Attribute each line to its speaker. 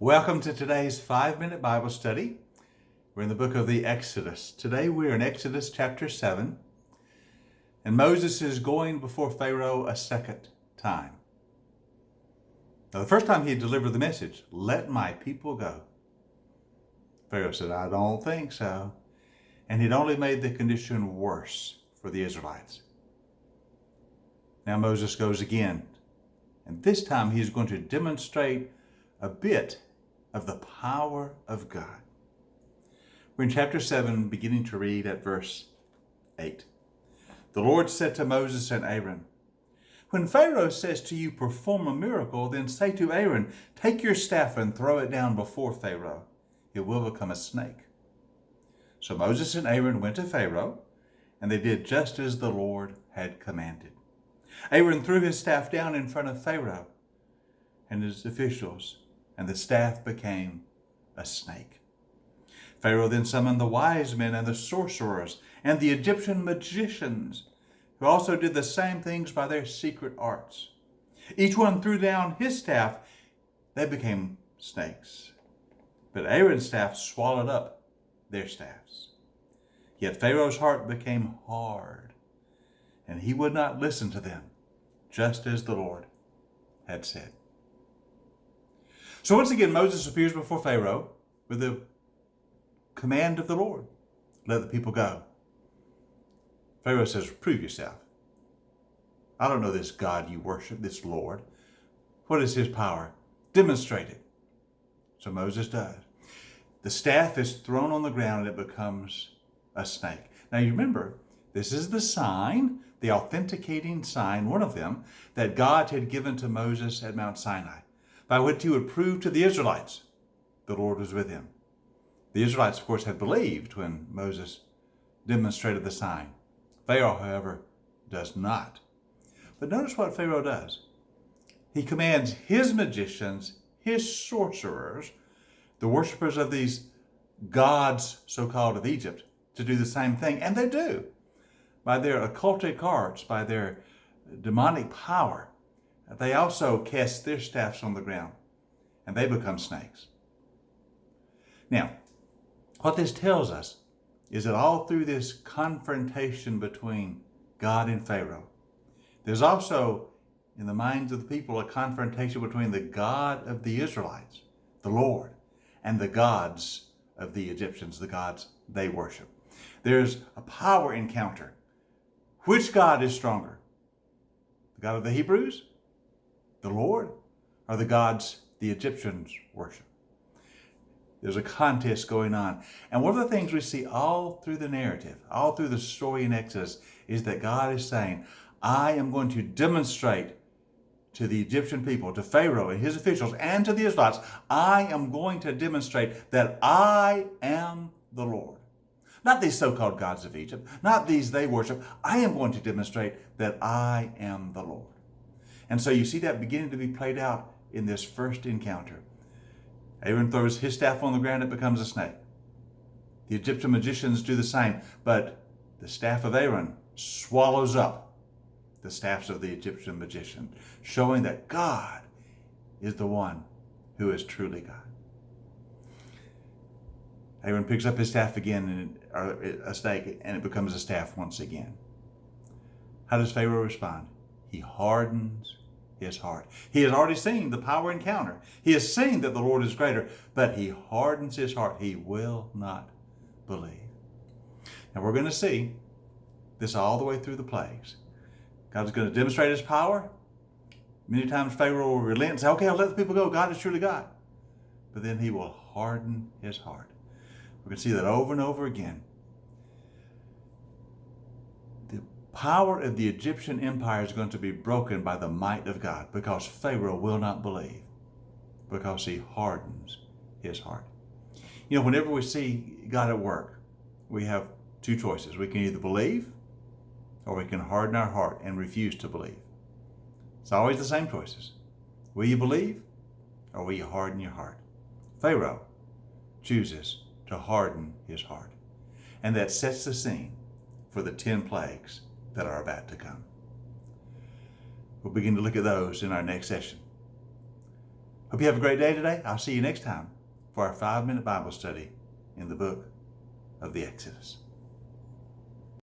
Speaker 1: Welcome to today's 5-minute Bible study. We're in the book of the Exodus. Today we're in Exodus chapter 7, and Moses is going before Pharaoh a second time. Now, the first time he delivered the message, "Let my people go." Pharaoh said, "I don't think so." And he'd only made the condition worse for the Israelites. Now Moses goes again, and this time he's going to demonstrate a bit of the power of God. We're in chapter 7, beginning to read at verse 8. The Lord said to Moses and Aaron, "When Pharaoh says to you, 'Perform a miracle,' then say to Aaron, 'Take your staff and throw it down before Pharaoh. It will become a snake.'" So Moses and Aaron went to Pharaoh, and they did just as the Lord had commanded. Aaron threw his staff down in front of Pharaoh and his officials, and the staff became a snake. Pharaoh then summoned the wise men and the sorcerers and the Egyptian magicians, who also did the same things by their secret arts. Each one threw down his staff. They became snakes. But Aaron's staff swallowed up their staffs. Yet Pharaoh's heart became hard, and he would not listen to them, just as the Lord had said. So once again, Moses appears before Pharaoh with the command of the Lord. Let the people go. Pharaoh says, "Prove yourself. I don't know this God you worship, this Lord. What is his power? Demonstrate it." So Moses does. The staff is thrown on the ground and it becomes a snake. Now you remember, this is the sign, the authenticating sign, one of them, that God had given to Moses at Mount Sinai, by which he would prove to the Israelites the Lord was with him. The Israelites, of course, had believed when Moses demonstrated the sign. Pharaoh, however, does not. But notice what Pharaoh does. He commands his magicians, his sorcerers, the worshipers of these gods, so-called of Egypt, to do the same thing. And they do. By their occultic arts, by their demonic power, they also cast their staffs on the ground, and they become snakes. Now, what this tells us is that all through this confrontation between God and Pharaoh, there's also, in the minds of the people, a confrontation between the God of the Israelites, the Lord, and the gods of the Egyptians, the gods they worship. There's a power encounter. Which God is stronger? The God of the Hebrews, the Lord, or the gods the Egyptians worship? There's a contest going on. And one of the things we see all through the narrative, all through the story in Exodus, is that God is saying, I am going to demonstrate to the Egyptian people, to Pharaoh and his officials, and to the Israelites, I am going to demonstrate that I am the Lord. Not these so-called gods of Egypt, not these they worship. I am going to demonstrate that I am the Lord. And so you see that beginning to be played out in this first encounter. Aaron throws his staff on the ground, it becomes a snake. The Egyptian magicians do the same, but the staff of Aaron swallows up the staffs of the Egyptian magician, showing that God is the one who is truly God. Aaron picks up his staff again, or a snake, and it becomes a staff once again. How does Pharaoh respond? He hardens his heart. He has already seen the power encounter. He has seen that the Lord is greater, but he hardens his heart. He will not believe. And we're going to see this all the way through the plagues. God's going to demonstrate his power. Many times Pharaoh will relent and say, okay, I'll let the people go. God is truly God. But then he will harden his heart. We're going to see that over and over again. The power of the Egyptian empire is going to be broken by the might of God, because Pharaoh will not believe, because he hardens his heart. You know, whenever we see God at work, we have two choices. We can either believe, or we can harden our heart and refuse to believe. It's always the same choices. Will you believe, or will you harden your heart? Pharaoh chooses to harden his heart. And that sets the scene for the 10 plagues that are about to come. We'll begin to look at those in our next session. Hope you have a great day today. I'll see you next time for our 5-minute Bible study in the book of the Exodus.